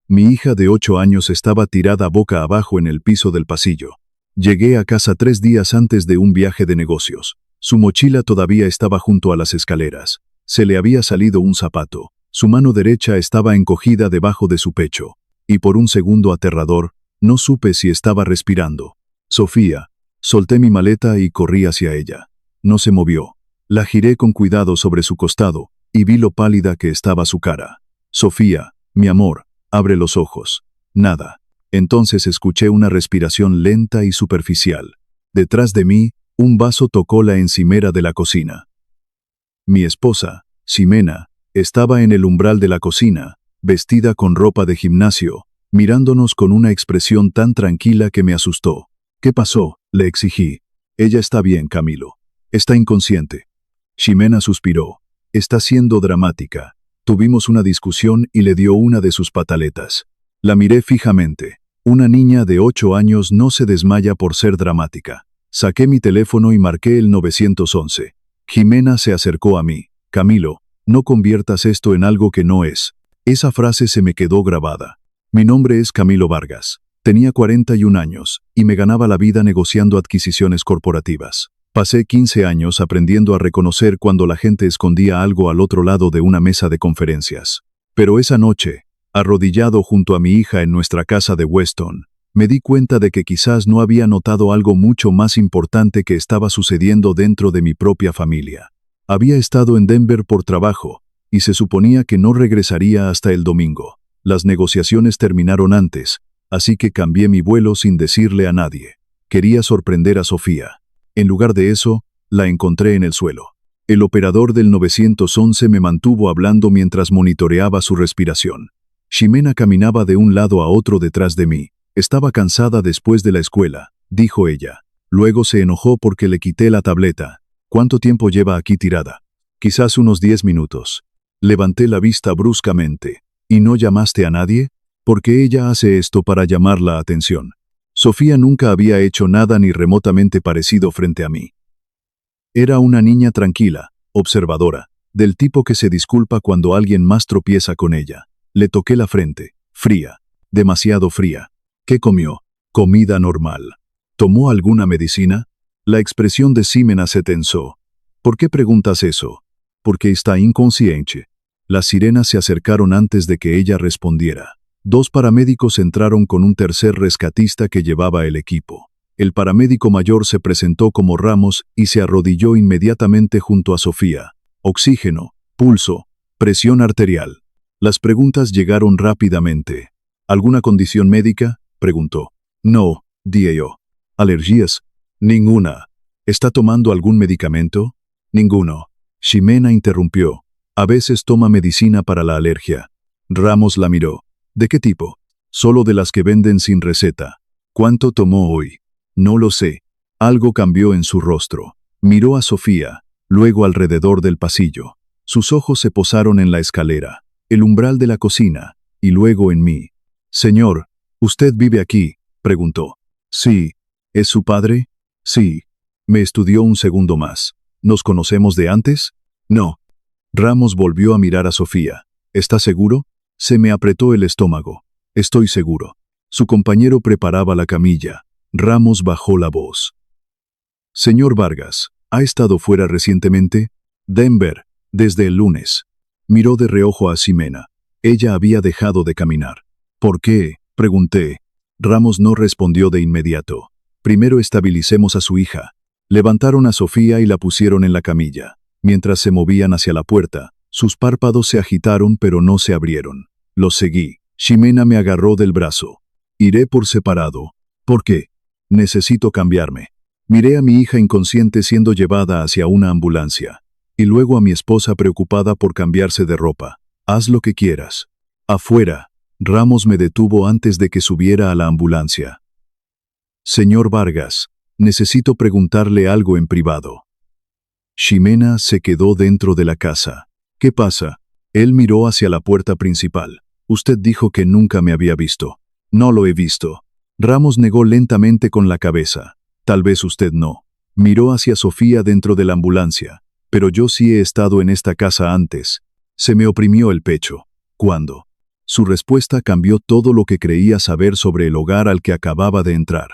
Mi hija de 8 años estaba tirada boca abajo en el piso del pasillo. Llegué a casa 3 días antes de un viaje de negocios. Su mochila todavía estaba junto a las escaleras. Se le había salido un zapato. Su mano derecha estaba encogida debajo de su pecho. Y por un segundo aterrador, no supe si estaba respirando. Sofía. Solté mi maleta y corrí hacia ella. No se movió. La giré con cuidado sobre su costado, y vi lo pálida que estaba su cara. Sofía, mi amor, abre los ojos. Nada. Entonces escuché una respiración lenta y superficial. Detrás de mí, un vaso tocó la encimera de la cocina. Mi esposa, Ximena, estaba en el umbral de la cocina, vestida con ropa de gimnasio, mirándonos con una expresión tan tranquila que me asustó. ¿Qué pasó?, le exigí. Ella está bien, Camilo. Está inconsciente. Ximena suspiró. Está siendo dramática. Tuvimos una discusión y le dio una de sus pataletas. La miré fijamente. Una niña de 8 años no se desmaya por ser dramática. Saqué mi teléfono y marqué el 911. Ximena se acercó a mí. Camilo, no conviertas esto en algo que no es. Esa frase se me quedó grabada. Mi nombre es Camilo Vargas. Tenía 41 años, y me ganaba la vida negociando adquisiciones corporativas. Pasé 15 años aprendiendo a reconocer cuando la gente escondía algo al otro lado de una mesa de conferencias. Pero esa noche, arrodillado junto a mi hija en nuestra casa de Weston, me di cuenta de que quizás no había notado algo mucho más importante que estaba sucediendo dentro de mi propia familia. Había estado en Denver por trabajo, y se suponía que no regresaría hasta el domingo. Las negociaciones terminaron antes, así que cambié mi vuelo sin decirle a nadie. Quería sorprender a Sofía. En lugar de eso, la encontré en el suelo. El operador del 911 me mantuvo hablando mientras monitoreaba su respiración. Ximena caminaba de un lado a otro detrás de mí. Estaba cansada después de la escuela, dijo ella. Luego se enojó porque le quité la tableta. ¿Cuánto tiempo lleva aquí tirada? Quizás unos 10 minutos. Levanté la vista bruscamente. ¿Y no llamaste a nadie? Porque ella hace esto para llamar la atención. Sofía nunca había hecho nada ni remotamente parecido frente a mí. Era una niña tranquila, observadora, del tipo que se disculpa cuando alguien más tropieza con ella. Le toqué la frente, fría, demasiado fría. ¿Qué comió? Comida normal. ¿Tomó alguna medicina? La expresión de Ximena se tensó. ¿Por qué preguntas eso? Porque está inconsciente. Las sirenas se acercaron antes de que ella respondiera. 2 paramédicos entraron con un tercer rescatista que llevaba el equipo. El paramédico mayor se presentó como Ramos y se arrodilló inmediatamente junto a Sofía. Oxígeno, pulso, presión arterial. Las preguntas llegaron rápidamente. ¿Alguna condición médica?, preguntó. No, dije yo. ¿Alergias? Ninguna. ¿Está tomando algún medicamento? Ninguno. Ximena interrumpió. A veces toma medicina para la alergia. Ramos la miró. ¿De qué tipo? Solo de las que venden sin receta. ¿Cuánto tomó hoy? No lo sé. Algo cambió en su rostro. Miró a Sofía, luego alrededor del pasillo. Sus ojos se posaron en la escalera, el umbral de la cocina, y luego en mí. Señor, ¿usted vive aquí?, preguntó. Sí. ¿Es su padre? Sí. Me estudió un segundo más. ¿Nos conocemos de antes? No. Ramos volvió a mirar a Sofía. ¿Está seguro? Se me apretó el estómago. Estoy seguro. Su compañero preparaba la camilla. Ramos bajó la voz. Señor Vargas, ¿ha estado fuera recientemente? Denver, desde el lunes. Miró de reojo a Ximena. Ella había dejado de caminar. ¿Por qué?, pregunté. Ramos no respondió de inmediato. Primero estabilicemos a su hija. Levantaron a Sofía y la pusieron en la camilla. Mientras se movían hacia la puerta, sus párpados se agitaron pero no se abrieron. Los seguí. Ximena me agarró del brazo. Iré por separado. ¿Por qué? Necesito cambiarme. Miré a mi hija inconsciente siendo llevada hacia una ambulancia. Y luego a mi esposa preocupada por cambiarse de ropa. Haz lo que quieras. Afuera. Ramos me detuvo antes de que subiera a la ambulancia. Señor Vargas, necesito preguntarle algo en privado. Ximena se quedó dentro de la casa. ¿Qué pasa? Él miró hacia la puerta principal. Usted dijo que nunca me había visto. No lo he visto. Ramos negó lentamente con la cabeza. Tal vez usted no. Miró hacia Sofía dentro de la ambulancia. Pero yo sí he estado en esta casa antes. Se me oprimió el pecho. ¿Cuándo? Su respuesta cambió todo lo que creía saber sobre el hogar al que acababa de entrar.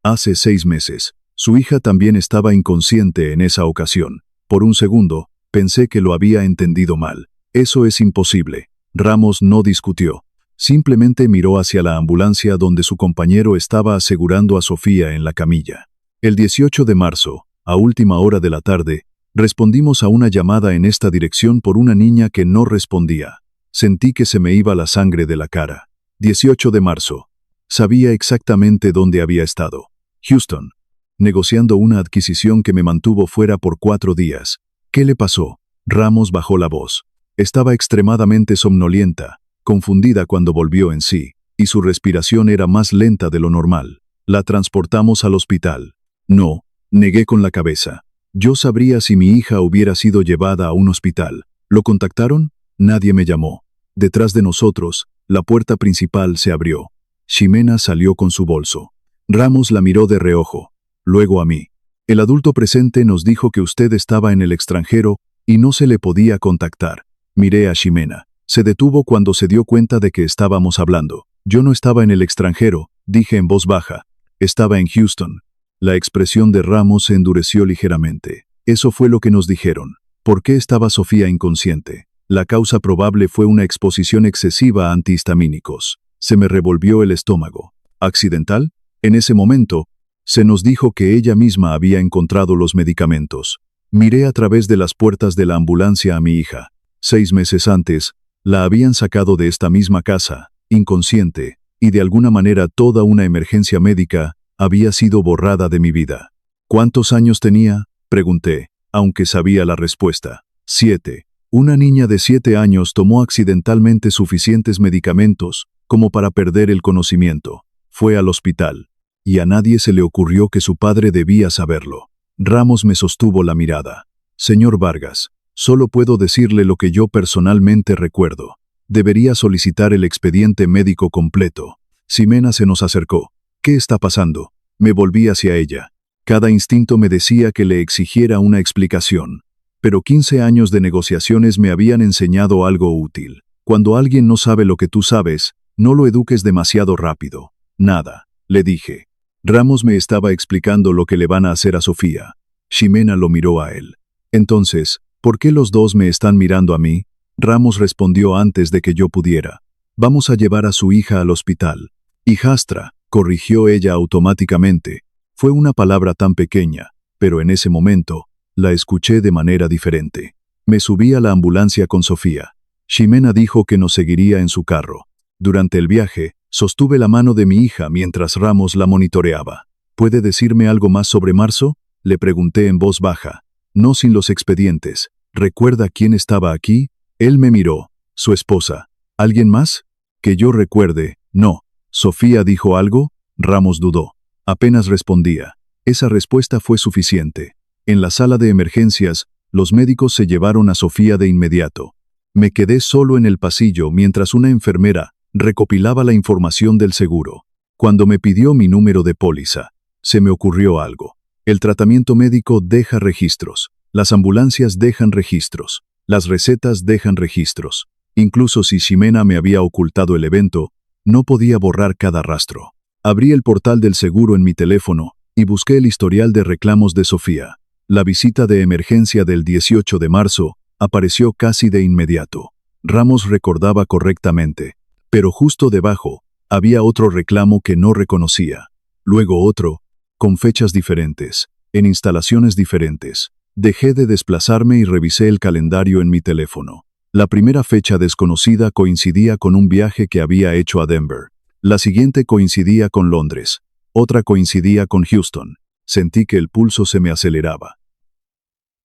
Hace 6 meses, su hija también estaba inconsciente en esa ocasión. Por un segundo, pensé que lo había entendido mal. Eso es imposible. Ramos no discutió. Simplemente miró hacia la ambulancia donde su compañero estaba asegurando a Sofía en la camilla. El 18 de marzo, a última hora de la tarde, respondimos a una llamada en esta dirección por una niña que no respondía. Sentí que se me iba la sangre de la cara. 18 de marzo. Sabía exactamente dónde había estado. Houston. Negociando una adquisición que me mantuvo fuera por 4 días. ¿Qué le pasó? Ramos bajó la voz. Estaba extremadamente somnolienta, confundida cuando volvió en sí, y su respiración era más lenta de lo normal. La transportamos al hospital. No, negué con la cabeza. Yo sabría si mi hija hubiera sido llevada a un hospital. ¿Lo contactaron? Nadie me llamó. Detrás de nosotros, la puerta principal se abrió. Ximena salió con su bolso. Ramos la miró de reojo, luego a mí. El adulto presente nos dijo que usted estaba en el extranjero y no se le podía contactar. Miré a Ximena. Se detuvo cuando se dio cuenta de que estábamos hablando. Yo no estaba en el extranjero, dije en voz baja. Estaba en Houston. La expresión de Ramos se endureció ligeramente. Eso fue lo que nos dijeron. ¿Por qué estaba Sofía inconsciente? La causa probable fue una exposición excesiva a antihistamínicos. Se me revolvió el estómago. ¿Accidental? En ese momento, se nos dijo que ella misma había encontrado los medicamentos. Miré a través de las puertas de la ambulancia a mi hija. 6 meses antes, la habían sacado de esta misma casa, inconsciente, y de alguna manera toda una emergencia médica había sido borrada de mi vida. ¿Cuántos años tenía? Pregunté, aunque sabía la respuesta. 7. Una niña de 7 años tomó accidentalmente suficientes medicamentos como para perder el conocimiento. Fue al hospital. Y a nadie se le ocurrió que su padre debía saberlo. Ramos me sostuvo la mirada. Señor Vargas, solo puedo decirle lo que yo personalmente recuerdo. Debería solicitar el expediente médico completo. Ximena se nos acercó. ¿Qué está pasando? Me volví hacia ella. Cada instinto me decía que le exigiera una explicación. Pero 15 años de negociaciones me habían enseñado algo útil. Cuando alguien no sabe lo que tú sabes, no lo eduques demasiado rápido. Nada, le dije. Ramos me estaba explicando lo que le van a hacer a Sofía. Ximena lo miró a él. Entonces, ¿por qué los dos me están mirando a mí? Ramos respondió antes de que yo pudiera. Vamos a llevar a su hija al hospital. Hijastra, corrigió ella automáticamente. Fue una palabra tan pequeña, pero en ese momento, la escuché de manera diferente. Me subí a la ambulancia con Sofía. Ximena dijo que nos seguiría en su carro. Durante el viaje, sostuve la mano de mi hija mientras Ramos la monitoreaba. ¿Puede decirme algo más sobre marzo? Le pregunté en voz baja. No sin los expedientes. ¿Recuerda quién estaba aquí? Él me miró. Su esposa. ¿Alguien más? Que yo recuerde, no. ¿Sofía dijo algo? Ramos dudó. Apenas respondía. Esa respuesta fue suficiente. En la sala de emergencias, los médicos se llevaron a Sofía de inmediato. Me quedé solo en el pasillo mientras una enfermera recopilaba la información del seguro. Cuando me pidió mi número de póliza, se me ocurrió algo. El tratamiento médico deja registros. Las ambulancias dejan registros. Las recetas dejan registros. Incluso si Ximena me había ocultado el evento, no podía borrar cada rastro. Abrí el portal del seguro en mi teléfono y busqué el historial de reclamos de Sofía. La visita de emergencia del 18 de marzo apareció casi de inmediato. Ramos recordaba correctamente, pero justo debajo había otro reclamo que no reconocía. Luego otro, con fechas diferentes, en instalaciones diferentes. Dejé de desplazarme y revisé el calendario en mi teléfono. La primera fecha desconocida coincidía con un viaje que había hecho a Denver. La siguiente coincidía con Londres. Otra coincidía con Houston. Sentí que el pulso se me aceleraba.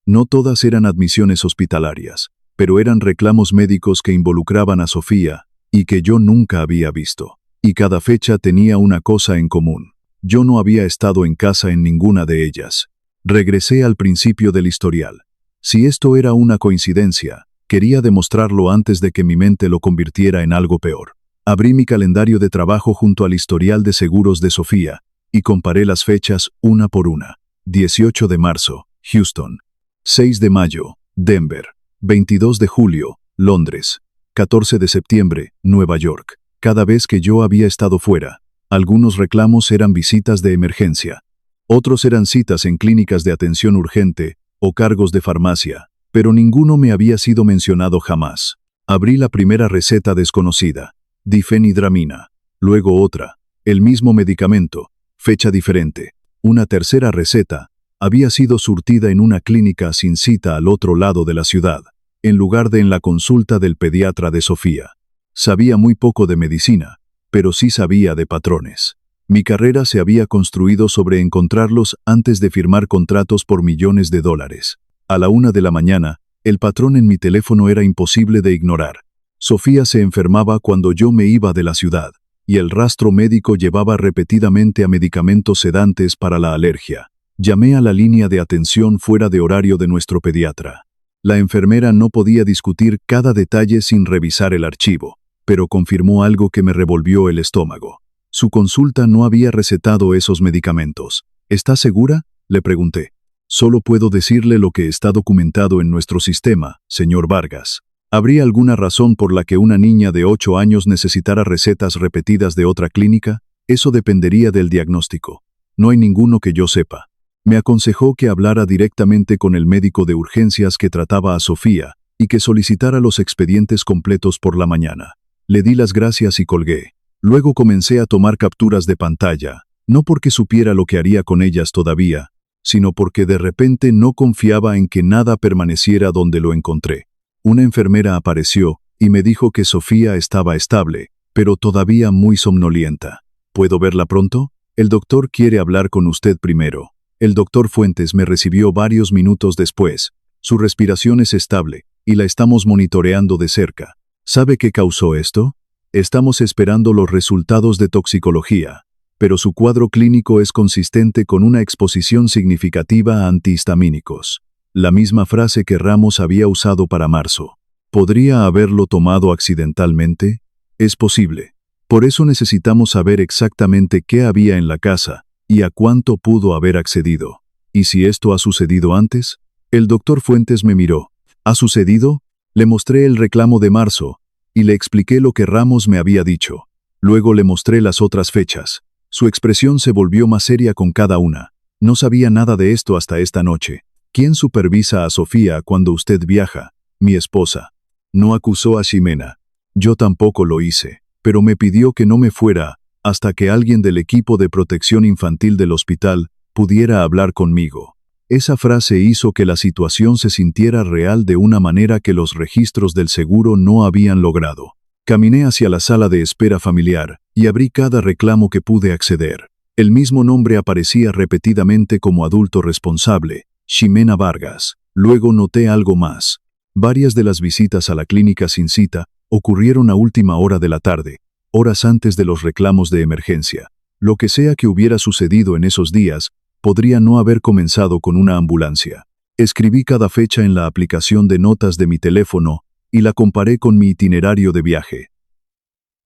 No todas eran admisiones hospitalarias, pero eran reclamos médicos que involucraban a Sofía y que yo nunca había visto. Y cada fecha tenía una cosa en común. Yo no había estado en casa en ninguna de ellas. Regresé al principio del historial. Si esto era una coincidencia, quería demostrarlo antes de que mi mente lo convirtiera en algo peor. Abrí mi calendario de trabajo junto al historial de seguros de Sofía y comparé las fechas una por una. 18 de marzo, Houston. 6 de mayo, Denver. 22 de julio, Londres. 14 de septiembre, Nueva York. Cada vez que yo había estado fuera, algunos reclamos eran visitas de emergencia. Otros eran citas en clínicas de atención urgente o cargos de farmacia, pero ninguno me había sido mencionado jamás. Abrí la primera receta desconocida, difenidramina. Luego otra, el mismo medicamento, fecha diferente. Una tercera receta había sido surtida en una clínica sin cita al otro lado de la ciudad, en lugar de en la consulta del pediatra de Sofía. Sabía muy poco de medicina, pero sí sabía de patrones. Mi carrera se había construido sobre encontrarlos antes de firmar contratos por millones de dólares. A la 1 de la mañana, el patrón en mi teléfono era imposible de ignorar. Sofía se enfermaba cuando yo me iba de la ciudad, y el rastro médico llevaba repetidamente a medicamentos sedantes para la alergia. Llamé a la línea de atención fuera de horario de nuestro pediatra. La enfermera no podía discutir cada detalle sin revisar el archivo, pero confirmó algo que me revolvió el estómago. Su consulta no había recetado esos medicamentos. ¿Está segura?, le pregunté. Solo puedo decirle lo que está documentado en nuestro sistema, señor Vargas. ¿Habría alguna razón por la que una niña de 8 años necesitara recetas repetidas de otra clínica? Eso dependería del diagnóstico. No hay ninguno que yo sepa. Me aconsejó que hablara directamente con el médico de urgencias que trataba a Sofía y que solicitara los expedientes completos por la mañana. Le di las gracias y colgué. Luego comencé a tomar capturas de pantalla, no porque supiera lo que haría con ellas todavía, sino porque de repente no confiaba en que nada permaneciera donde lo encontré. Una enfermera apareció y me dijo que Sofía estaba estable, pero todavía muy somnolienta. ¿Puedo verla pronto? El doctor quiere hablar con usted primero. El doctor Fuentes me recibió varios minutos después. Su respiración es estable y la estamos monitoreando de cerca. ¿Sabe qué causó esto? Estamos esperando los resultados de toxicología, pero su cuadro clínico es consistente con una exposición significativa a antihistamínicos. La misma frase que Ramos había usado para marzo. ¿Podría haberlo tomado accidentalmente? Es posible. Por eso necesitamos saber exactamente qué había en la casa y a cuánto pudo haber accedido. ¿Y si esto ha sucedido antes? El doctor Fuentes me miró. ¿Ha sucedido? Le mostré el reclamo de marzo y le expliqué lo que Ramos me había dicho. Luego le mostré las otras fechas. Su expresión se volvió más seria con cada una. No sabía nada de esto hasta esta noche. ¿Quién supervisa a Sofía cuando usted viaja? Mi esposa. No acusó a Ximena. Yo tampoco lo hice, pero me pidió que no me fuera hasta que alguien del equipo de protección infantil del hospital pudiera hablar conmigo. Esa frase hizo que la situación se sintiera real de una manera que los registros del seguro no habían logrado. Caminé hacia la sala de espera familiar y abrí cada reclamo que pude acceder. El mismo nombre aparecía repetidamente como adulto responsable, Ximena Vargas. Luego noté algo más. Varias de las visitas a la clínica sin cita ocurrieron a última hora de la tarde, horas antes de los reclamos de emergencia. Lo que sea que hubiera sucedido en esos días, podría no haber comenzado con una ambulancia. Escribí cada fecha en la aplicación de notas de mi teléfono y la comparé con mi itinerario de viaje.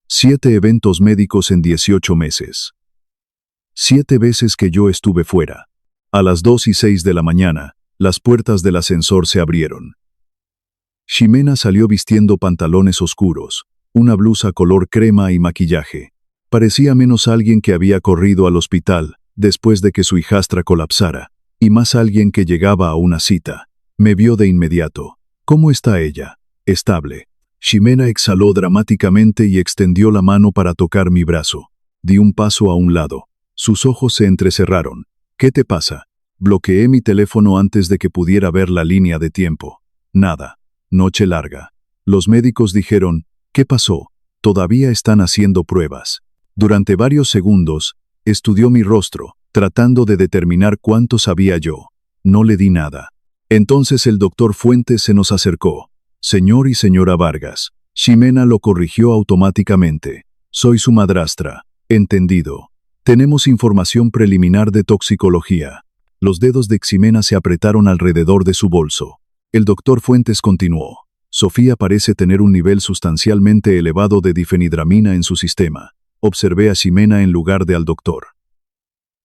7 eventos médicos en 18 meses. 7 veces que yo estuve fuera. A las 2:06 de la mañana, las puertas del ascensor se abrieron. Ximena salió vistiendo pantalones oscuros, una blusa color crema y maquillaje. Parecía menos alguien que había corrido al hospital después de que su hijastra colapsara, y más alguien que llegaba a una cita. Me vio de inmediato. ¿Cómo está ella? Estable. Ximena exhaló dramáticamente y extendió la mano para tocar mi brazo. Di un paso a un lado. Sus ojos se entrecerraron. ¿Qué te pasa? Bloqueé mi teléfono antes de que pudiera ver la línea de tiempo. Nada. Noche larga. Los médicos dijeron, ¿qué pasó? Todavía están haciendo pruebas. Durante varios segundos, estudió mi rostro, tratando de determinar cuánto sabía yo. No le di nada. Entonces el doctor Fuentes se nos acercó. Señor y señora Vargas. Ximena lo corrigió automáticamente. Soy su madrastra. Entendido. Tenemos información preliminar de toxicología. Los dedos de Ximena se apretaron alrededor de su bolso. El doctor Fuentes continuó. Sofía parece tener un nivel sustancialmente elevado de difenidramina en su sistema. Observé a Ximena en lugar de al doctor.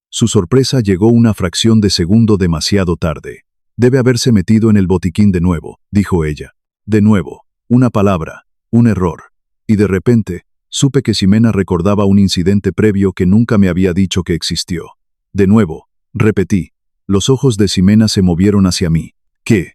Su sorpresa llegó una fracción de segundo demasiado tarde. Debe haberse metido en el botiquín de nuevo, dijo ella. De nuevo, una palabra, Un error. Y de repente, supe que Ximena recordaba un incidente previo que nunca me había dicho que existió. De nuevo, repetí. Los ojos de Ximena se movieron hacia mí. ¿Qué?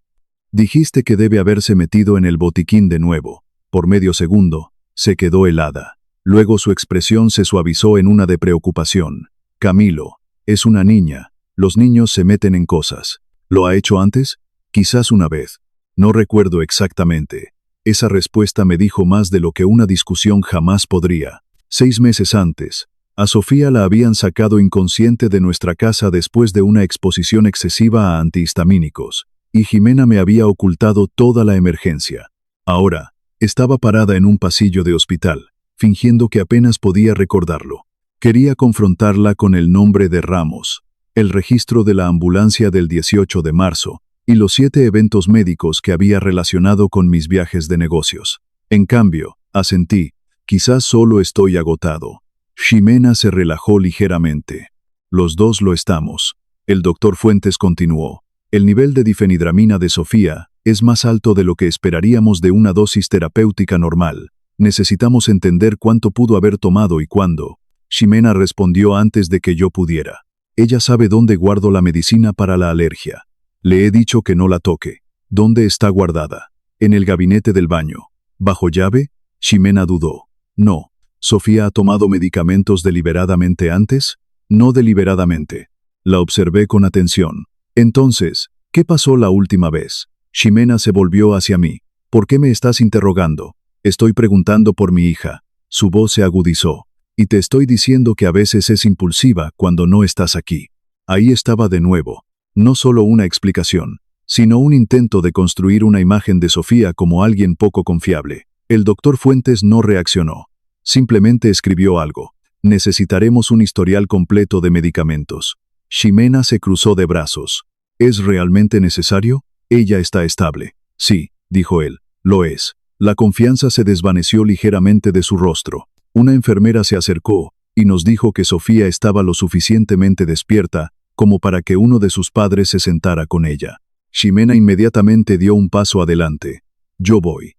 Dijiste que debe haberse metido en el botiquín de nuevo. Por medio segundo, se quedó helada. Luego su expresión se suavizó en una de preocupación. Camilo, es una niña. Los niños se meten en cosas. ¿Lo ha hecho antes? Quizás una vez. No recuerdo exactamente. Esa respuesta me dijo más de lo que una discusión jamás podría. 6 meses antes, a Sofía la habían sacado inconsciente de nuestra casa después de una exposición excesiva a antihistamínicos, y Ximena me había ocultado toda la emergencia. Ahora, estaba parada en un pasillo de hospital, fingiendo que apenas podía recordarlo. Quería confrontarla con el nombre de Ramos, el registro de la ambulancia del 18 de marzo, y los 7 eventos médicos que había relacionado con mis viajes de negocios. En cambio, asentí, quizás solo estoy agotado. Ximena se relajó ligeramente. Los dos lo estamos. El doctor Fuentes continuó. El nivel de difenhidramina de Sofía es más alto de lo que esperaríamos de una dosis terapéutica normal. Necesitamos entender cuánto pudo haber tomado y cuándo. Ximena respondió antes de que yo pudiera. Ella sabe dónde guardo la medicina para la alergia. Le he dicho que no la toque. ¿Dónde está guardada? En el gabinete del baño. ¿Bajo llave? Ximena dudó. No. ¿Sofía ha tomado medicamentos deliberadamente antes? No deliberadamente. La observé con atención. Entonces, ¿qué pasó la última vez? Ximena se volvió hacia mí. ¿Por qué me estás interrogando? Estoy preguntando por mi hija. Su voz se agudizó. Y te estoy diciendo que a veces es impulsiva cuando no estás aquí. Ahí estaba de nuevo. No solo una explicación, sino un intento de construir una imagen de Sofía como alguien poco confiable. El doctor Fuentes no reaccionó. Simplemente escribió algo. Necesitaremos un historial completo de medicamentos. Ximena se cruzó de brazos. ¿Es realmente necesario? Ella está estable. Sí, dijo él, lo es. La confianza se desvaneció ligeramente de su rostro. Una enfermera se acercó y nos dijo que Sofía estaba lo suficientemente despierta como para que uno de sus padres se sentara con ella. Ximena inmediatamente dio un paso adelante. Yo voy,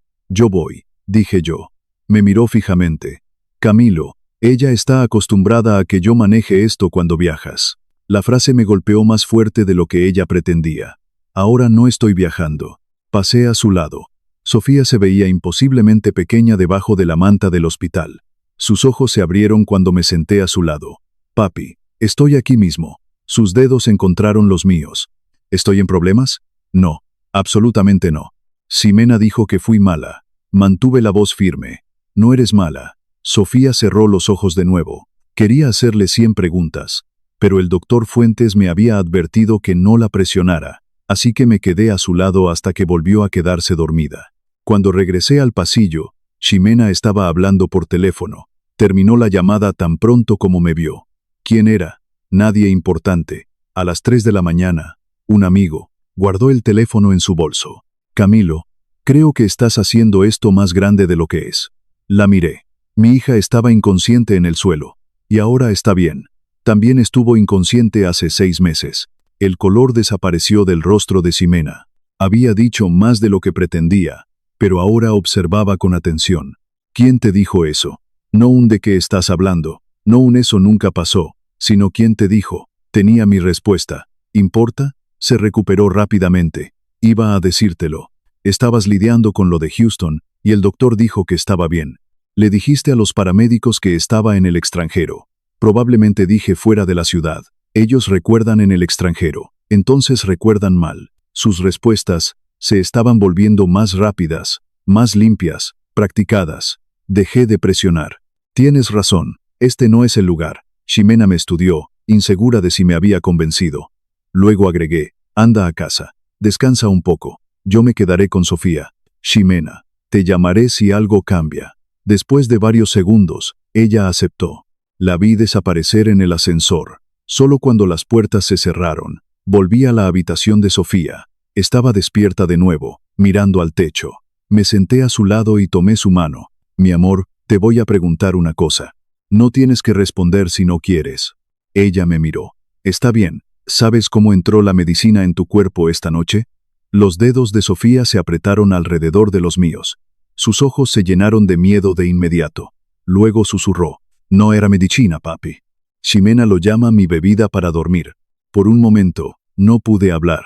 dije yo. Me miró fijamente. Camilo, ella está acostumbrada a que yo maneje esto cuando viajas. La frase me golpeó más fuerte de lo que ella pretendía. Ahora no estoy viajando. Pasé a su lado. Sofía se veía imposiblemente pequeña debajo de la manta del hospital. Sus ojos se abrieron cuando me senté a su lado. Papi, estoy aquí mismo. Sus dedos encontraron los míos. ¿Estoy en problemas? No, absolutamente no. Ximena dijo que fui mala. Mantuve la voz firme. No eres mala. Sofía cerró los ojos de nuevo. Quería hacerle 100 preguntas, pero el doctor Fuentes me había advertido que no la presionara, así que me quedé a su lado hasta que volvió a quedarse dormida. Cuando regresé al pasillo, Ximena estaba hablando por teléfono. Terminó la llamada tan pronto como me vio. ¿Quién era? Nadie importante. A las 3 de la mañana, un amigo. Guardó el teléfono en su bolso. Camilo, creo que estás haciendo esto más grande de lo que es. La miré. Mi hija estaba inconsciente en el suelo. Y ahora está bien. También estuvo inconsciente hace 6 meses. El color desapareció del rostro de Ximena. Había dicho más de lo que pretendía, pero ahora observaba con atención. ¿Quién te dijo eso? No un de qué estás hablando, no un eso nunca pasó, sino quién te dijo. Tenía mi respuesta. ¿Importa? Se recuperó rápidamente. Iba a decírtelo. Estabas lidiando con lo de Houston, y el doctor dijo que estaba bien. Le dijiste a los paramédicos que estaba en el extranjero. Probablemente dije fuera de la ciudad. Ellos recuerdan en el extranjero. Entonces recuerdan mal. Sus respuestas se estaban volviendo más rápidas, más limpias, practicadas. Dejé de presionar. Tienes razón. Este no es el lugar. Ximena me estudió, insegura de si me había convencido. Luego agregué, anda a casa. Descansa un poco. Yo me quedaré con Sofía. Ximena, te llamaré si algo cambia. Después de varios segundos, ella aceptó. La vi desaparecer en el ascensor. Solo cuando las puertas se cerraron, volví a la habitación de Sofía. Estaba despierta de nuevo, mirando al techo. Me senté a su lado y tomé su mano. Mi amor, te voy a preguntar una cosa. No tienes que responder si no quieres. Ella me miró. Está bien. ¿Sabes cómo entró la medicina en tu cuerpo esta noche? Los dedos de Sofía se apretaron alrededor de los míos. Sus ojos se llenaron de miedo de inmediato. Luego susurró: «No era medicina, papi. Ximena lo llama mi bebida para dormir». Por un momento, no pude hablar.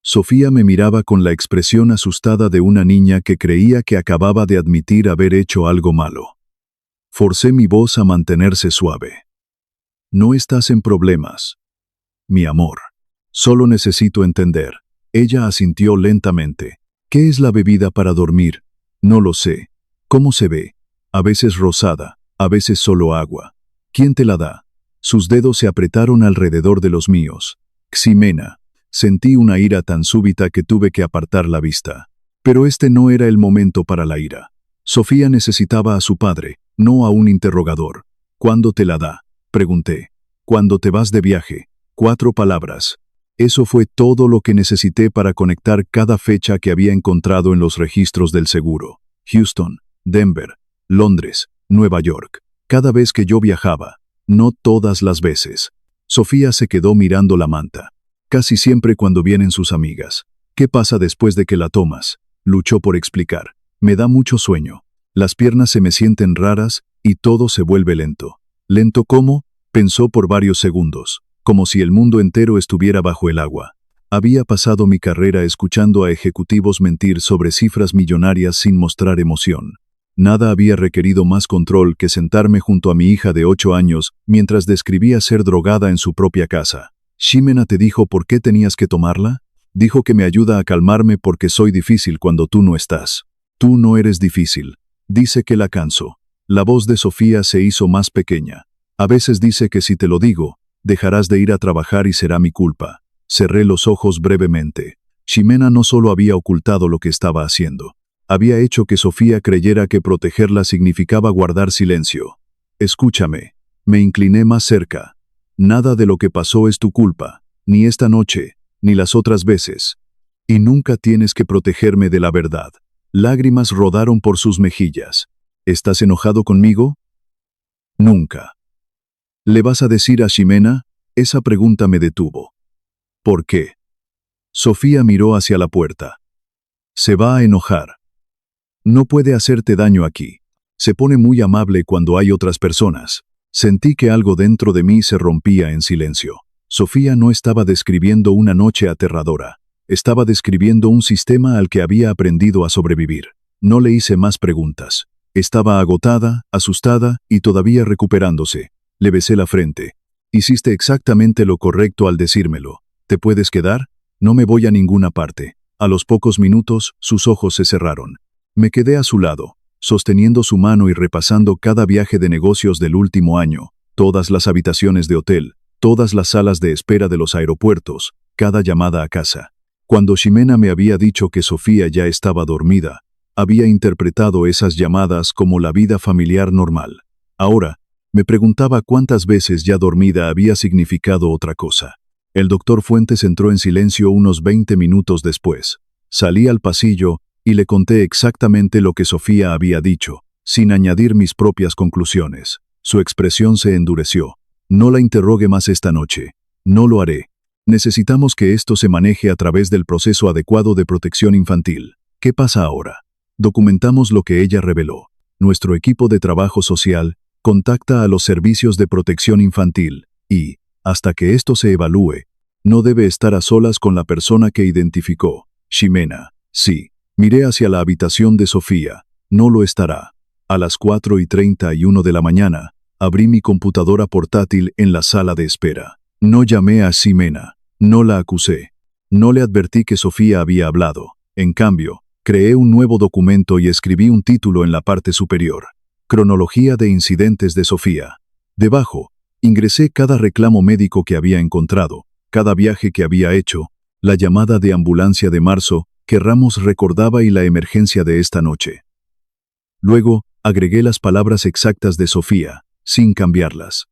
Sofía me miraba con la expresión asustada de una niña que creía que acababa de admitir haber hecho algo malo. Forcé mi voz a mantenerse suave. «No estás en problemas, mi amor. Solo necesito entender». Ella asintió lentamente. «¿Qué es la bebida para dormir?» «No lo sé. ¿Cómo se ve?» «A veces rosada, a veces solo agua». «¿Quién te la da?» Sus dedos se apretaron alrededor de los míos. «Ximena». Sentí una ira tan súbita que tuve que apartar la vista. Pero este no era el momento para la ira. Sofía necesitaba a su padre, no a un interrogador. «¿Cuándo te la da?», pregunté. «Cuando te vas de viaje». 4 palabras. Eso fue todo lo que necesité para conectar cada fecha que había encontrado en los registros del seguro. Houston, Denver, Londres, Nueva York. Cada vez que yo viajaba, no todas las veces. Sofía se quedó mirando la manta. «Casi siempre cuando vienen sus amigas». «¿Qué pasa después de que la tomas?», luchó por explicar. «Me da mucho sueño. Las piernas se me sienten raras y todo se vuelve lento». «¿Lento cómo?», pensó por varios segundos, como si el mundo entero estuviera bajo el agua. Había pasado mi carrera escuchando a ejecutivos mentir sobre cifras millonarias sin mostrar emoción. Nada había requerido más control que sentarme junto a mi hija de 8 años mientras describía ser drogada en su propia casa. «¿Ximena te dijo por qué tenías que tomarla?». «Dijo que me ayuda a calmarme porque soy difícil cuando tú no estás». «Tú no eres difícil». «Dice que la canso». La voz de Sofía se hizo más pequeña. «A veces dice que si te lo digo, dejarás de ir a trabajar y será mi culpa». Cerré los ojos brevemente. Ximena no solo había ocultado lo que estaba haciendo, había hecho que Sofía creyera que protegerla significaba guardar silencio. «Escúchame». Me incliné más cerca. «Nada de lo que pasó es tu culpa, ni esta noche, ni las otras veces. Y nunca tienes que protegerme de la verdad». Lágrimas rodaron por sus mejillas. «¿Estás enojado conmigo?». «Nunca». «¿Le vas a decir a Ximena?». Esa pregunta me detuvo. «¿Por qué?». Sofía miró hacia la puerta. «Se va a enojar. No puede hacerte daño aquí. Se pone muy amable cuando hay otras personas». Sentí que algo dentro de mí se rompía en silencio. Sofía no estaba describiendo una noche aterradora. Estaba describiendo un sistema al que había aprendido a sobrevivir. No le hice más preguntas. Estaba agotada, asustada y todavía recuperándose. Le besé la frente. «Hiciste exactamente lo correcto al decírmelo. ¿Te puedes quedar? No me voy a ninguna parte». A los pocos minutos, sus ojos se cerraron. Me quedé a su lado, sosteniendo su mano y repasando cada viaje de negocios del último año, todas las habitaciones de hotel, todas las salas de espera de los aeropuertos, cada llamada a casa. Cuando Ximena me había dicho que Sofía ya estaba dormida, había interpretado esas llamadas como la vida familiar normal. Ahora, me preguntaba cuántas veces ya dormida había significado otra cosa. El doctor Fuentes entró en silencio unos 20 minutos después. Salí al pasillo y le conté exactamente lo que Sofía había dicho, sin añadir mis propias conclusiones. Su expresión se endureció. «No la interrogue más esta noche». «No lo haré. Necesitamos que esto se maneje a través del proceso adecuado de protección infantil». «¿Qué pasa ahora?». Documentamos lo que ella reveló. Nuestro equipo de trabajo social contacta a los servicios de protección infantil y, hasta que esto se evalúe, no debe estar a solas con la persona que identificó. Ximena. Sí. Miré hacia la habitación de Sofía. No lo estará. A las 4:31 de la mañana, abrí mi computadora portátil en la sala de espera. No llamé a Ximena. No la acusé. No le advertí que Sofía había hablado. En cambio, creé un nuevo documento y escribí un título en la parte superior. Cronología de incidentes de Sofía. Debajo, ingresé cada reclamo médico que había encontrado, cada viaje que había hecho, la llamada de ambulancia de marzo que Ramos recordaba y la emergencia de esta noche. Luego, agregué las palabras exactas de Sofía, sin cambiarlas.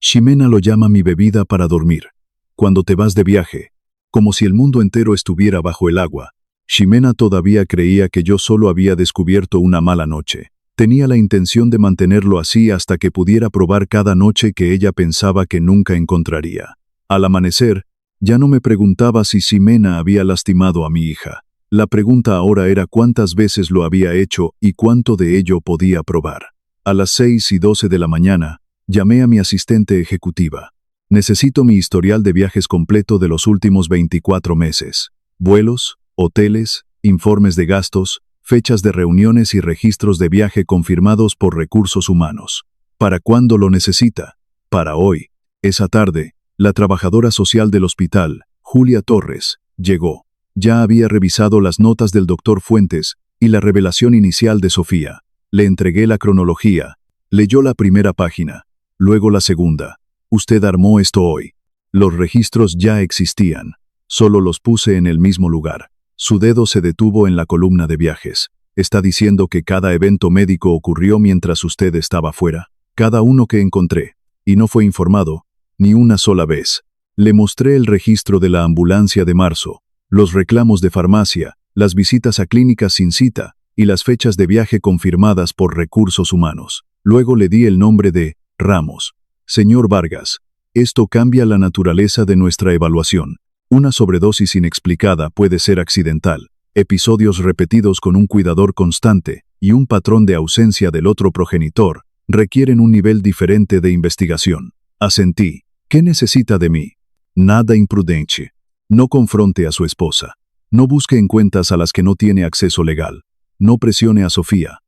«Ximena lo llama mi bebida para dormir. Cuando te vas de viaje». Como si el mundo entero estuviera bajo el agua. Ximena todavía creía que yo solo había descubierto una mala noche. Tenía la intención de mantenerlo así hasta que pudiera probar cada noche que ella pensaba que nunca encontraría. Al amanecer, ya no me preguntaba si Ximena había lastimado a mi hija. La pregunta ahora era cuántas veces lo había hecho y cuánto de ello podía probar. A las 6:12 de la mañana, llamé a mi asistente ejecutiva. Necesito mi historial de viajes completo de los últimos 24 meses. Vuelos, hoteles, informes de gastos, fechas de reuniones y registros de viaje confirmados por Recursos Humanos. ¿Para cuándo lo necesita? Para hoy. Esa tarde, la trabajadora social del hospital, Julia Torres, llegó. Ya había revisado las notas del doctor Fuentes y la revelación inicial de Sofía. Le entregué la cronología. Leyó la primera página, luego la segunda. Usted armó esto hoy. Los registros ya existían. Solo los puse en el mismo lugar. Su dedo se detuvo en la columna de viajes. ¿Está diciendo que cada evento médico ocurrió mientras usted estaba fuera? Cada uno que encontré. Y no fue informado, ni una sola vez. Le mostré el registro de la ambulancia de marzo, los reclamos de farmacia, las visitas a clínicas sin cita y las fechas de viaje confirmadas por Recursos Humanos. Luego le di el nombre de Ramos. Señor Vargas, esto cambia la naturaleza de nuestra evaluación. Una sobredosis inexplicada puede ser accidental. Episodios repetidos con un cuidador constante y un patrón de ausencia del otro progenitor requieren un nivel diferente de investigación. Asentí. ¿Qué necesita de mí? Nada imprudente. No confronte a su esposa. No busque en cuentas a las que no tiene acceso legal. No presione a Sofía.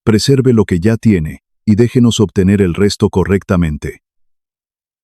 Preserve lo que ya tiene y déjenos obtener el resto correctamente.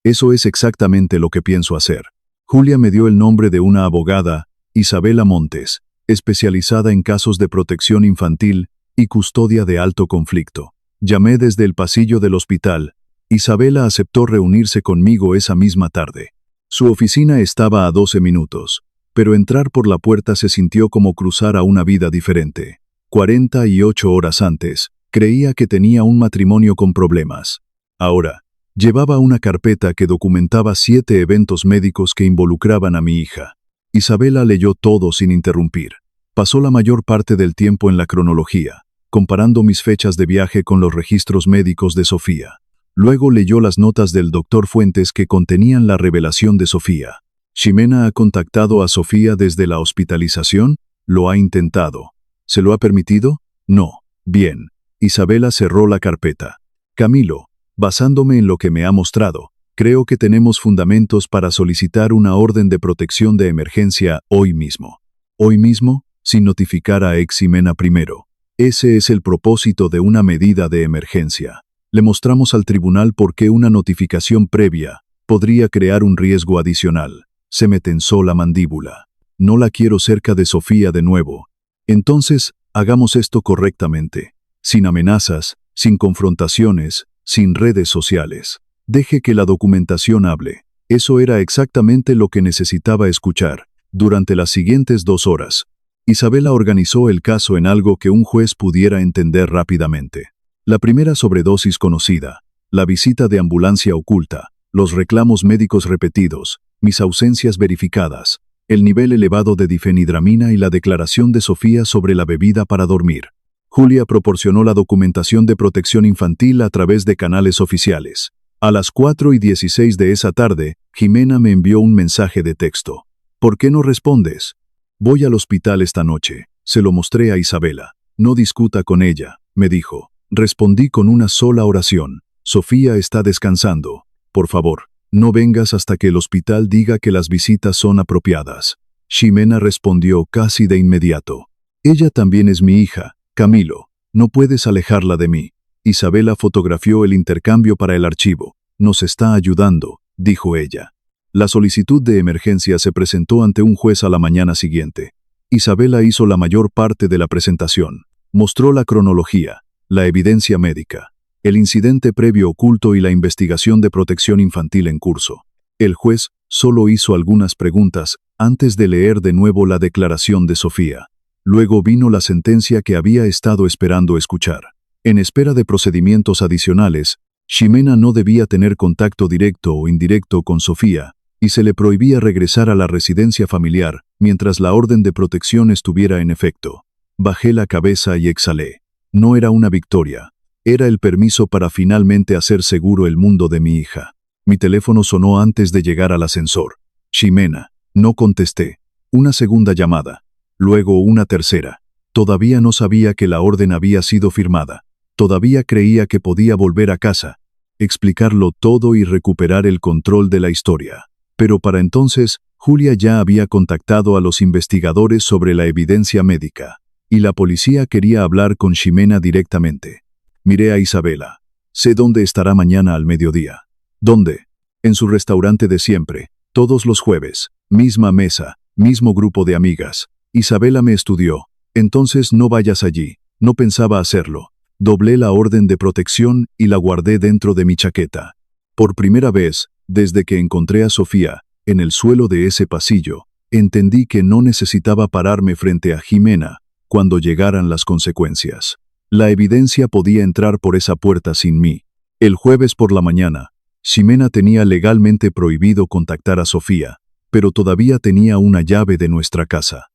Eso es exactamente lo que pienso hacer. Julia me dio el nombre de una abogada, Isabela Montes, especializada en casos de protección infantil y custodia de alto conflicto. Llamé desde el pasillo del hospital. Isabela aceptó reunirse conmigo esa misma tarde. Su oficina estaba a 12 minutos, pero entrar por la puerta se sintió como cruzar a una vida diferente. 48 horas antes, creía que tenía un matrimonio con problemas. Ahora, llevaba una carpeta que documentaba 7 eventos médicos que involucraban a mi hija. Isabela leyó todo sin interrumpir. Pasó la mayor parte del tiempo en la cronología, comparando mis fechas de viaje con los registros médicos de Sofía. Luego leyó las notas del doctor Fuentes que contenían la revelación de Sofía. ¿Ximena ha contactado a Sofía desde la hospitalización? Lo ha intentado. ¿Se lo ha permitido? No. Bien. Isabela cerró la carpeta. Camilo, basándome en lo que me ha mostrado, creo que tenemos fundamentos para solicitar una orden de protección de emergencia hoy mismo. Hoy mismo, sin notificar a Ximena primero. Ese es el propósito de una medida de emergencia. Le mostramos al tribunal por qué una notificación previa podría crear un riesgo adicional. Se me tensó la mandíbula. No la quiero cerca de Sofía de nuevo. Entonces, hagamos esto correctamente. Sin amenazas, sin confrontaciones, sin redes sociales. Deje que la documentación hable. Eso era exactamente lo que necesitaba escuchar. Durante las siguientes 2 horas, Isabela organizó el caso en algo que un juez pudiera entender rápidamente. La primera sobredosis conocida, la visita de ambulancia oculta, los reclamos médicos repetidos, mis ausencias verificadas, el nivel elevado de difenhidramina y la declaración de Sofía sobre la bebida para dormir. Julia proporcionó la documentación de protección infantil a través de canales oficiales. A las 4:16 de esa tarde, Ximena me envió un mensaje de texto. ¿Por qué no respondes? Voy al hospital esta noche. Se lo mostré a Isabela. No discuta con ella, me dijo. Respondí con una sola oración. Sofía está descansando. Por favor, no vengas hasta que el hospital diga que las visitas son apropiadas. Ximena respondió casi de inmediato. Ella también es mi hija, Camilo. No puedes alejarla de mí. Isabela fotografió el intercambio para el archivo. Nos está ayudando, dijo ella. La solicitud de emergencia se presentó ante un juez a la mañana siguiente. Isabela hizo la mayor parte de la presentación. Mostró la cronología, la evidencia médica, el incidente previo oculto y la investigación de protección infantil en curso. El juez solo hizo algunas preguntas antes de leer de nuevo la declaración de Sofía. Luego vino la sentencia que había estado esperando escuchar. En espera de procedimientos adicionales, Ximena no debía tener contacto directo o indirecto con Sofía, y se le prohibía regresar a la residencia familiar mientras la orden de protección estuviera en efecto. Bajé la cabeza y exhalé. No era una victoria. Era el permiso para finalmente hacer seguro el mundo de mi hija. Mi teléfono sonó antes de llegar al ascensor. Ximena. No contesté. Una segunda llamada. luego una tercera. Todavía no sabía que la orden había sido firmada. Todavía creía que podía volver a casa, explicarlo todo y recuperar el control de la historia. Pero para entonces, Julia ya había contactado a los investigadores sobre la evidencia médica, y la policía quería hablar con Ximena directamente. Miré a Isabela. Sé dónde estará mañana al mediodía. ¿Dónde? En su restaurante de siempre, todos los jueves, misma mesa, mismo grupo de amigas. Isabela me estudió. Entonces no vayas allí. No pensaba hacerlo. Doblé la orden de protección y la guardé dentro de mi chaqueta. Por primera vez, desde que encontré a Sofía, en el suelo de ese pasillo, entendí que no necesitaba pararme frente a Ximena cuando llegaran las consecuencias. La evidencia podía entrar por esa puerta sin mí. El jueves por la mañana, Ximena tenía legalmente prohibido contactar a Sofía, pero todavía tenía una llave de nuestra casa.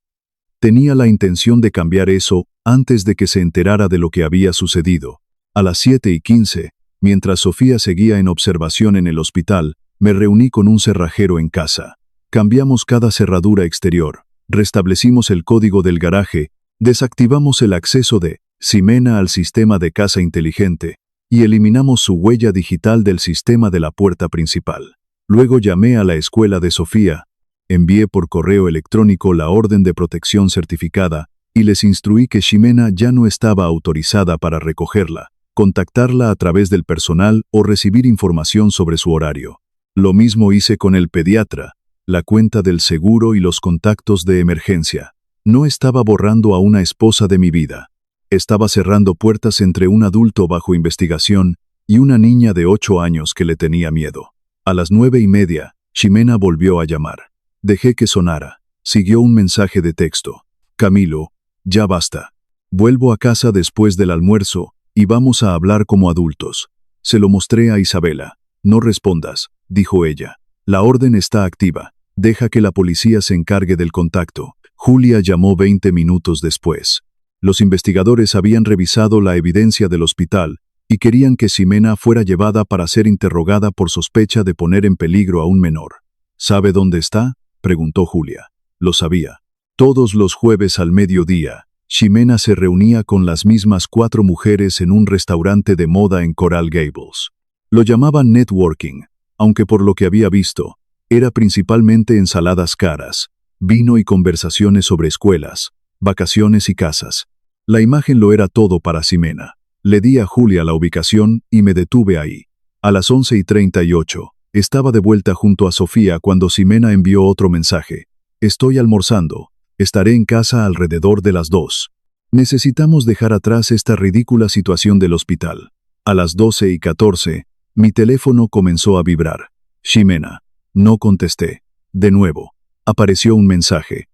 Tenía la intención de cambiar eso antes de que se enterara de lo que había sucedido. A las 7:15, mientras Sofía seguía en observación en el hospital, me reuní con un cerrajero en casa. Cambiamos cada cerradura exterior, restablecimos el código del garaje, desactivamos el acceso de Ximena al sistema de casa inteligente y eliminamos su huella digital del sistema de la puerta principal. Luego llamé a la escuela de Sofía, envié por correo electrónico la orden de protección certificada y les instruí que Ximena ya no estaba autorizada para recogerla, contactarla a través del personal o recibir información sobre su horario. Lo mismo hice con el pediatra, la cuenta del seguro y los contactos de emergencia. No estaba borrando a una esposa de mi vida. Estaba cerrando puertas entre un adulto bajo investigación y una niña de 8 años que le tenía miedo. A las 9:30, Ximena volvió a llamar. Dejé que sonara. Siguió un mensaje de texto. Camilo, ya basta. Vuelvo a casa después del almuerzo y vamos a hablar como adultos. Se lo mostré a Isabela. No respondas, dijo ella. La orden está activa. Deja que la policía se encargue del contacto. Julia llamó 20 minutos después. Los investigadores habían revisado la evidencia del hospital y querían que Ximena fuera llevada para ser interrogada por sospecha de poner en peligro a un menor. ¿Sabe dónde está?, preguntó Julia. Lo sabía. Todos los jueves al mediodía, Ximena se reunía con las mismas 4 mujeres en un restaurante de moda en Coral Gables. Lo llamaban networking, aunque por lo que había visto, era principalmente ensaladas caras, vino y conversaciones sobre escuelas, vacaciones y casas. La imagen lo era todo para Ximena. Le di a Julia la ubicación y me detuve ahí. A las 11:38, estaba de vuelta junto a Sofía cuando Ximena envió otro mensaje. Estoy almorzando. Estaré en casa alrededor de las 2. Necesitamos dejar atrás esta ridícula situación del hospital. A las 12:14, mi teléfono comenzó a vibrar. Ximena. No contesté. De nuevo, apareció un mensaje.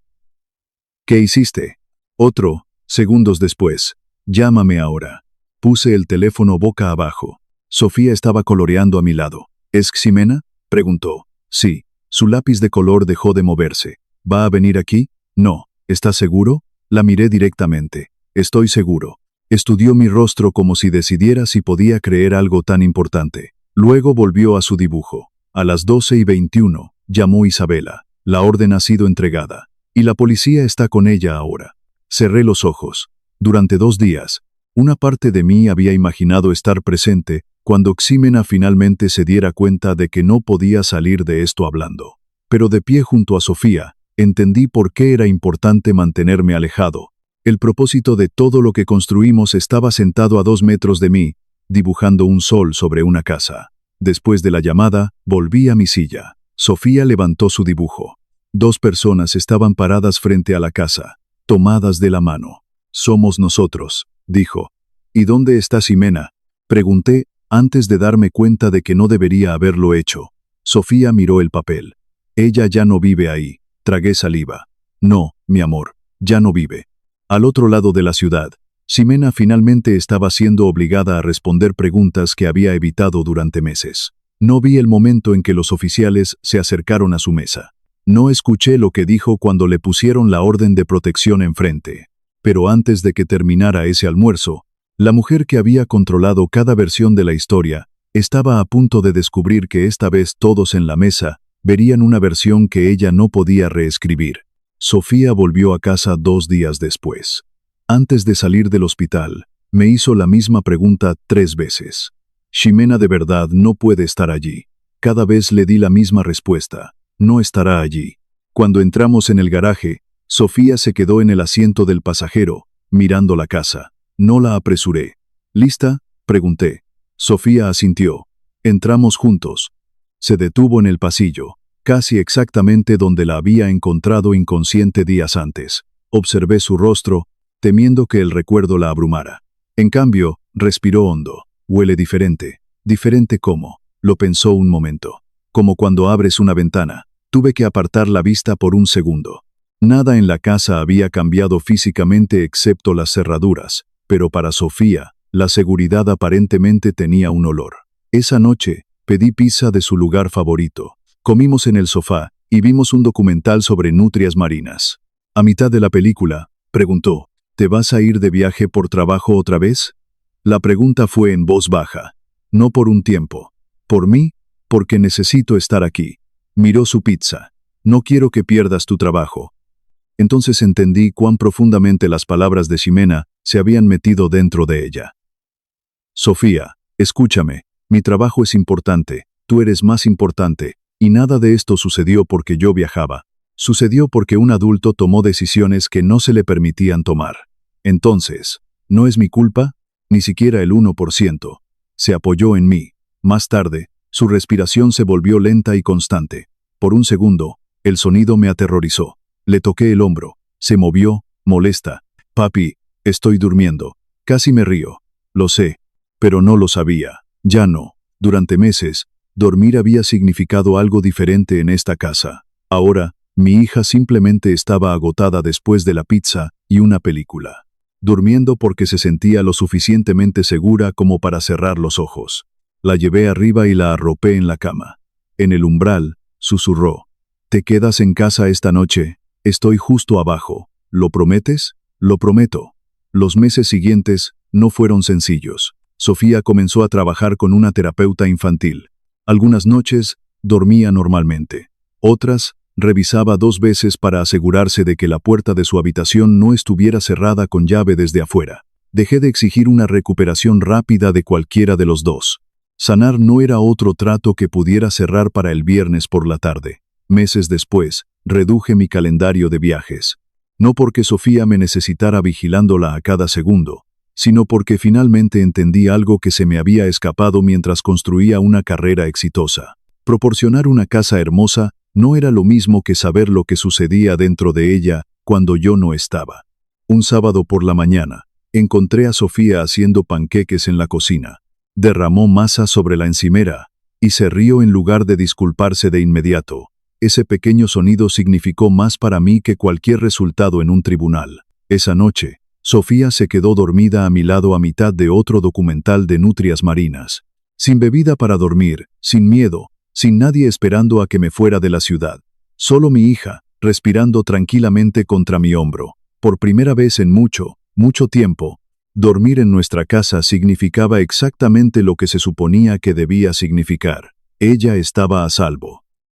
¿Qué hiciste? Otro, segundos después. Llámame ahora. Puse el teléfono boca abajo. Sofía estaba coloreando a mi lado. ¿Es Ximena?, preguntó. Sí. Su lápiz de color dejó de moverse. ¿Va a venir aquí? No. ¿Estás seguro? La miré directamente. Estoy seguro. Estudió mi rostro como si decidiera si podía creer algo tan importante. Luego volvió a su dibujo. A las 12:21, llamó Isabela. La orden ha sido entregada. Y la policía está con ella ahora. Cerré los ojos. Durante 2 días, una parte de mí había imaginado estar presente cuando Ximena finalmente se diera cuenta de que no podía salir de esto hablando. Pero de pie junto a Sofía, entendí por qué era importante mantenerme alejado. El propósito de todo lo que construimos estaba sentado a 2 metros de mí, dibujando un sol sobre una casa. Después de la llamada, volví a mi silla. Sofía levantó su dibujo. 2 personas estaban paradas frente a la casa, tomadas de la mano. Somos nosotros, dijo. ¿Y dónde está Ximena?, pregunté, antes de darme cuenta de que no debería haberlo hecho. Sofía miró el papel. Ella ya no vive ahí. Tragué saliva. No, mi amor, ya no vive. Al otro lado de la ciudad, Ximena finalmente estaba siendo obligada a responder preguntas que había evitado durante meses. No vi el momento en que los oficiales se acercaron a su mesa. No escuché lo que dijo cuando le pusieron la orden de protección enfrente. Pero antes de que terminara ese almuerzo, la mujer que había controlado cada versión de la historia estaba a punto de descubrir que esta vez todos en la mesa verían una versión que ella no podía reescribir. Sofía volvió a casa 2 días después. Antes de salir del hospital, me hizo la misma pregunta 3 veces. Ximena de verdad no puede estar allí. Cada vez le di la misma respuesta. No estará allí. Cuando entramos en el garaje, Sofía se quedó en el asiento del pasajero, mirando la casa. No la apresuré. ¿Lista?, pregunté. Sofía asintió. Entramos juntos. Se detuvo en el pasillo, casi exactamente donde la había encontrado inconsciente días antes. Observé su rostro, temiendo que el recuerdo la abrumara. En cambio, respiró hondo. Huele diferente. ¿Diferente cómo? Lo pensó un momento. Como cuando abres una ventana. Tuve que apartar la vista por un segundo. Nada en la casa había cambiado físicamente excepto las cerraduras, pero para Sofía, la seguridad aparentemente tenía un olor. Esa noche, pedí pizza de su lugar favorito. Comimos en el sofá y vimos un documental sobre nutrias marinas. A mitad de la película, preguntó, ¿te vas a ir de viaje por trabajo otra vez? La pregunta fue en voz baja. No por un tiempo. ¿Por mí? Porque necesito estar aquí. Miró su pizza. No quiero que pierdas tu trabajo. Entonces entendí cuán profundamente las palabras de Ximena se habían metido dentro de ella. Sofía, escúchame, mi trabajo es importante, tú eres más importante, y nada de esto sucedió porque yo viajaba. Sucedió porque un adulto tomó decisiones que no se le permitían tomar. Entonces, ¿no es mi culpa? Ni siquiera el 1%. Se apoyó en mí. Más tarde, su respiración se volvió lenta y constante. Por un segundo, el sonido me aterrorizó. Le toqué el hombro. Se movió, molesta. Papi, estoy durmiendo. Casi me río. Lo sé. Pero no lo sabía. Ya no. Durante meses, dormir había significado algo diferente en esta casa. Ahora, mi hija simplemente estaba agotada después de la pizza y una película. Durmiendo porque se sentía lo suficientemente segura como para cerrar los ojos. La llevé arriba y la arropé en la cama. En el umbral, susurró. ¿Te quedas en casa esta noche? Estoy justo abajo. ¿Lo prometes? Lo prometo. Los meses siguientes no fueron sencillos. Sofía comenzó a trabajar con una terapeuta infantil. Algunas noches dormía normalmente. Otras, revisaba 2 veces para asegurarse de que la puerta de su habitación no estuviera cerrada con llave desde afuera. Dejé de exigir una recuperación rápida de cualquiera de los dos. Sanar no era otro trato que pudiera cerrar para el viernes por la tarde. Meses después, reduje mi calendario de viajes. No porque Sofía me necesitara vigilándola a cada segundo, sino porque finalmente entendí algo que se me había escapado mientras construía una carrera exitosa. Proporcionar una casa hermosa no era lo mismo que saber lo que sucedía dentro de ella cuando yo no estaba. Un sábado por la mañana, encontré a Sofía haciendo panqueques en la cocina. Derramó masa sobre la encimera y se rió en lugar de disculparse de inmediato. Ese pequeño sonido significó más para mí que cualquier resultado en un tribunal. Esa noche, Sofía se quedó dormida a mi lado a mitad de otro documental de nutrias marinas. Sin bebida para dormir, sin miedo, sin nadie esperando a que me fuera de la ciudad. Solo mi hija, respirando tranquilamente contra mi hombro. Por primera vez en mucho, mucho tiempo, dormir en nuestra casa significaba exactamente lo que se suponía que debía significar. Ella estaba a salvo.